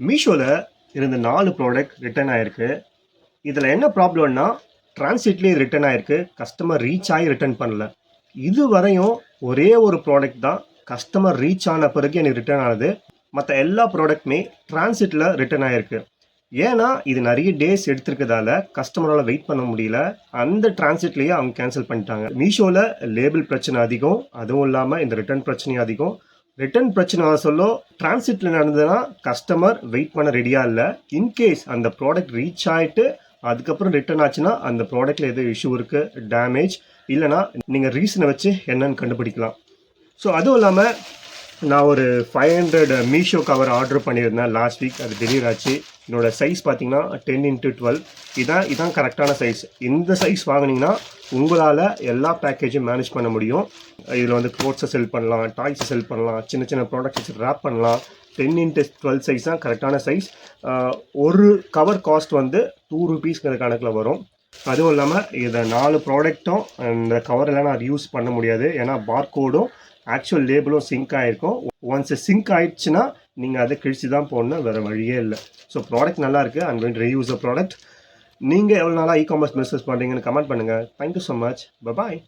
மீஷோவில் இருந்த 4 product return ஆயிருக்கு. இதில் என்ன ப்ராப்ளம்னா டிரான்சிட்லேயே ரிட்டர்ன் ஆயிருக்கு. கஸ்டமர் ரீச் ஆகி ரிட்டர்ன் பண்ணல. இது வரையும் ஒரே ஒரு ப்ராடக்ட் தான் கஸ்டமர் ரீச் ஆன பிறகு எனக்கு ரிட்டர்ன் ஆனது. மற்ற எல்லா ப்ராடக்ட்டுமே டிரான்சிட்டில் ரிட்டர்ன் ஆயிருக்கு. ஏன்னா இது நிறைய டேஸ் எடுத்திருக்கிறதால கஸ்டமரால் வெயிட் பண்ண முடியல. அந்த டிரான்சிட்லேயே அவங்க கேன்சல் பண்ணிட்டாங்க. மீஷோவில் லேபிள் பிரச்சனை அதிகம், அதுவும் இல்லாமல் இந்த ரிட்டர்ன் பிரச்சனையும் அதிகம். ரிட்டர்ன் பிரச்சனை சொல்ல டிரான்சிட்டில் நடந்ததுன்னா கஸ்டமர் வெயிட் பண்ண ரெடியாக இல்லை. இன்கேஸ் அந்த ப்ராடக்ட் ரீச் ஆகிட்டு அதுக்கப்புறம் ரிட்டர்ன் ஆச்சுன்னா அந்த ப்ராடக்ட்டில் எதுவும் இஷ்யூ இருக்குது, டேமேஜ் இல்லைனா நீங்கள் ரீசனை வச்சு என்னன்னு கண்டுபிடிக்கலாம். ஸோ அதுவும் இல்லாமல் நான் ஒரு 500 மீஷோ கவர் ஆர்டர் பண்ணியிருந்தேன் லாஸ்ட் வீக். அது டெலிவரி ஆச்சு. என்னோடய சைஸ் பார்த்தீங்கன்னா 10x12. இதான் கரெக்டான சைஸ். இந்த சைஸ் வாங்கினீங்கன்னா உங்களால் எல்லா பேக்கேஜும் மேனேஜ் பண்ண முடியும். இதில் வந்து க்ளோத்ஸை செல் பண்ணலாம், டாய்ஸை செல் பண்ணலாம், சின்ன சின்ன ப்ராடக்ட்ஸ் ரேப் பண்ணலாம். 10x12 சைஸ் தான் கரெக்டான சைஸ். ஒரு கவர் காஸ்ட் வந்து 2 rupeesங்கிற கணக்கில் வரும். அதுவும் இல்லாமல் இதை 4 ப்ராடக்ட்டும் இந்த கவரெல்லாம் நான் யூஸ் பண்ண முடியாது. ஏன்னா பார்கோடும் ஆக்சுவல் லேபிளும் சிங்க் ஆகிருக்கும். ஒன்ஸ் சிங்க் ஆகிடுச்சுன்னா நீங்கள் அதை கிழிச்சு தான் போடணும், வேறு வழியே இல்லை. ஸோ ப்ராடக்ட் நல்லா இருக்குது. I'm going to reuse the product. நீங்கள் எவ்வளோ நாளாக இ-காமர்ஸ் பிஸ்னஸ் பண்ணுறீங்கன்னு கமெண்ட் பண்ணுங்கள். Thank you so much. பாய்.